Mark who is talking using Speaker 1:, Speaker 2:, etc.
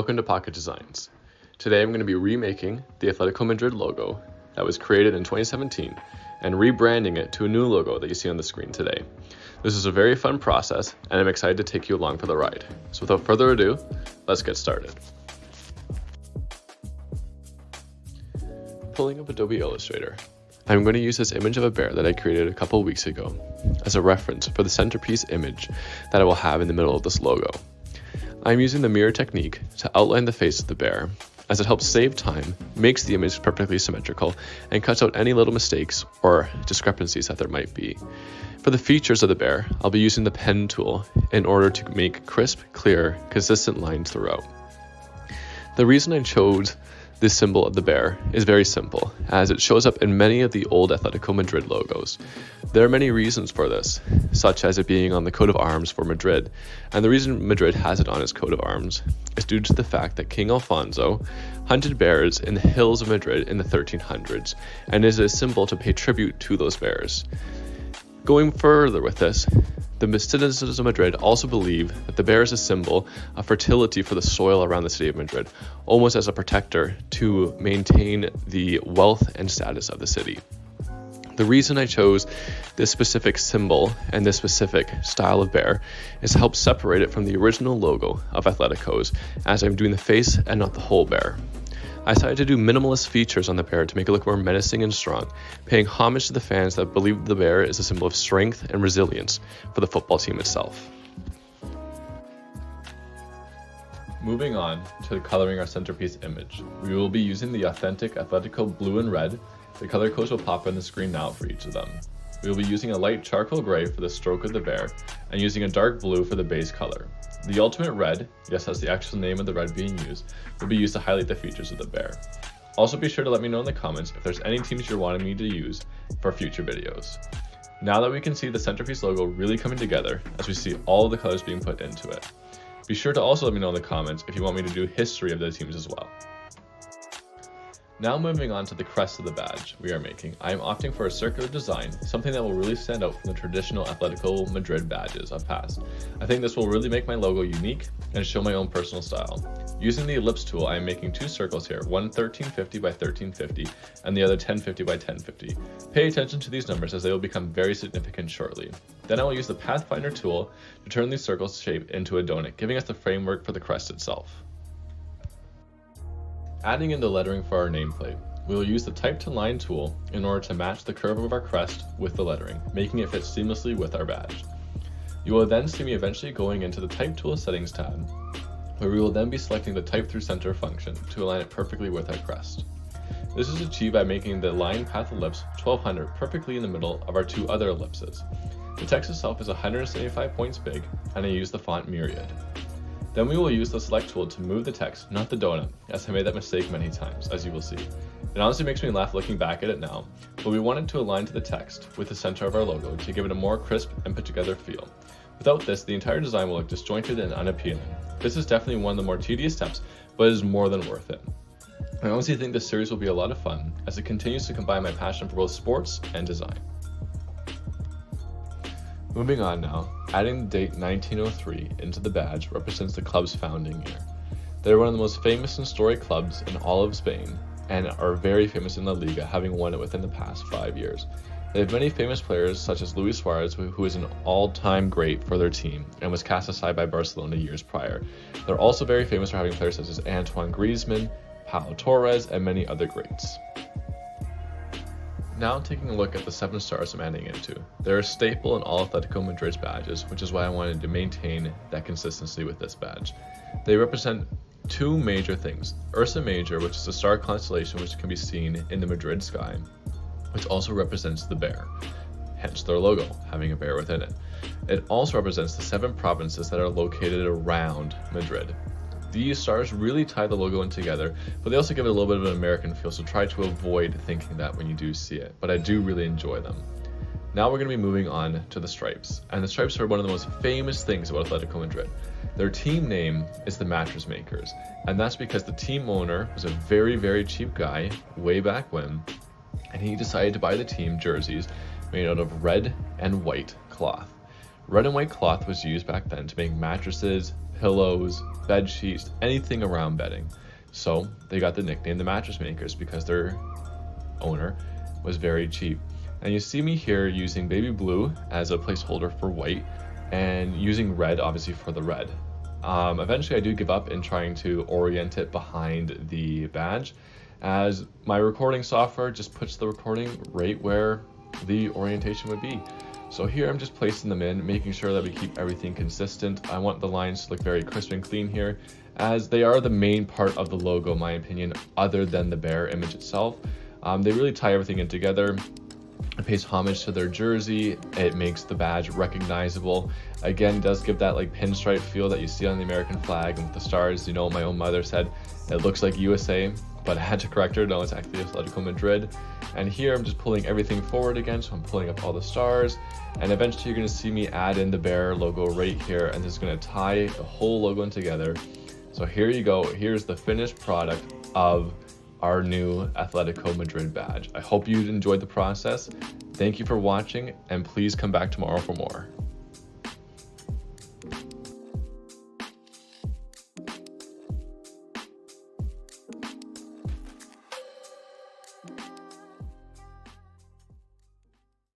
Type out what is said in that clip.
Speaker 1: Welcome to Pocket Designs. Today I'm going to be remaking the Athletico Madrid logo that was created in 2017 and rebranding it to a new logo that you see on the screen today. This is a very fun process and I'm excited to take you along for the ride. So without further ado, let's get started. Pulling up Adobe Illustrator, I'm going to use this image of a bear that I created a couple weeks ago as a reference for the centerpiece image that I will have in the middle of this logo. I'm using the mirror technique to outline the face of the bear, as it helps save time, makes the image perfectly symmetrical, and cuts out any little mistakes or discrepancies that there might be. For the features of the bear, I'll be using the pen tool in order to make crisp, clear, consistent lines throughout. The reason I chose this symbol of the bear is very simple, as it shows up in many of the old Athletico Madrid logos. There are many reasons for this, such as it being on the coat of arms for Madrid, and the reason Madrid has it on its coat of arms is due to the fact that King Alfonso hunted bears in the hills of Madrid in the 1300s, and is a symbol to pay tribute to those bears. Going further with this, the citizens of Madrid also believe that the bear is a symbol of fertility for the soil around the city of Madrid, almost as a protector to maintain the wealth and status of the city. The reason I chose this specific symbol and this specific style of bear is to help separate it from the original logo of Atletico's, as I'm doing the face and not the whole bear. I decided to do minimalist features on the bear to make it look more menacing and strong, paying homage to the fans that believe the bear is a symbol of strength and resilience for the football team itself. Moving on to coloring our centerpiece image, we will be using the authentic Athletico blue and red. The color codes will pop on the screen now for each of them. We will be using a light charcoal gray for the stroke of the bear, and using a dark blue for the base color. The ultimate red, yes, that's the actual name of the red being used, will be used to highlight the features of the bear. Also be sure to let me know in the comments if there's any teams you're wanting me to use for future videos. Now that we can see the centerpiece logo really coming together as we see all of the colors being put into it, be sure to also let me know in the comments if you want me to do history of the teams as well. Now moving on to the crest of the badge we are making, I am opting for a circular design, something that will really stand out from the traditional Athletico Madrid badges of past. I think this will really make my logo unique and show my own personal style. Using the ellipse tool, I am making two circles here, one 1350 by 1350 and the other 1050 by 1050. Pay attention to these numbers as they will become very significant shortly. Then I will use the Pathfinder tool to turn these circles shape into a donut, giving us the framework for the crest itself. Adding in the lettering for our nameplate, we will use the Type to Line tool in order to match the curve of our crest with the lettering, making it fit seamlessly with our badge. You will then see me eventually going into the Type Tool Settings tab, where we will then be selecting the Type Through Center function to align it perfectly with our crest. This is achieved by making the line path ellipse 1200 perfectly in the middle of our two other ellipses. The text itself is 175 points big, and I use the font Myriad. Then we will use the select tool to move the text, not the donut, as I made that mistake many times, as you will see. It honestly makes me laugh looking back at it now, but we wanted to align to the text with the center of our logo to give it a more crisp and put together feel. Without this, the entire design will look disjointed and unappealing. This is definitely one of the more tedious steps, but it is more than worth it. I honestly think this series will be a lot of fun, as it continues to combine my passion for both sports and design. Moving on now, adding the date 1903 into the badge represents the club's founding year. They're one of the most famous and storied clubs in all of Spain, and are very famous in La Liga, having won it within the past 5 years. They have many famous players such as Luis Suarez, who is an all-time great for their team and was cast aside by Barcelona years prior. They're also very famous for having players such as Antoine Griezmann, Pau Torres, and many other greats. Now taking a look at the 7 stars I'm adding into. They're a staple in all Athletico Madrid's badges, which is why I wanted to maintain that consistency with this badge. They represent two major things. Ursa Major, which is a star constellation which can be seen in the Madrid sky, which also represents the bear, hence their logo, having a bear within it. It also represents the 7 provinces that are located around Madrid. These stars really tie the logo in together, but they also give it a little bit of an American feel, so try to avoid thinking that when you do see it, but I do really enjoy them. Now we're going to be moving on to the stripes, and the stripes are one of the most famous things about Athletico Madrid. Their team name is the Mattress Makers, and that's because the team owner was a very, very cheap guy way back when, and he decided to buy the team jerseys made out of red and white cloth. Red and white cloth was used back then to make mattresses, pillows, bed sheets, anything around bedding. So they got the nickname the mattress makers because their owner was very cheap. And you see me here using baby blue as a placeholder for white and using red obviously for the red. Eventually I do give up in trying to orient it behind the badge, as my recording software just puts the recording right where the orientation would be. So here I'm just placing them in, making sure that we keep everything consistent. I want the lines to look very crisp and clean here, as they are the main part of the logo in my opinion, other than the bear image itself. They really tie everything in together. It pays homage to their jersey. It makes the badge recognizable. Again, it does give that like pinstripe feel that you see on the American flag, and with the stars, you know, my own mother said it looks like USA, but I had to correct her. No, it's actually Athletico Madrid. And here I'm just pulling everything forward again, so I'm pulling up all the stars, and eventually you're going to see me add in the bear logo right here, and this is going to tie the whole logo in together. So here you go. Here's the finished product of our new Athletico Madrid badge. I hope you enjoyed the process. Thank you for watching, and please come back tomorrow for more.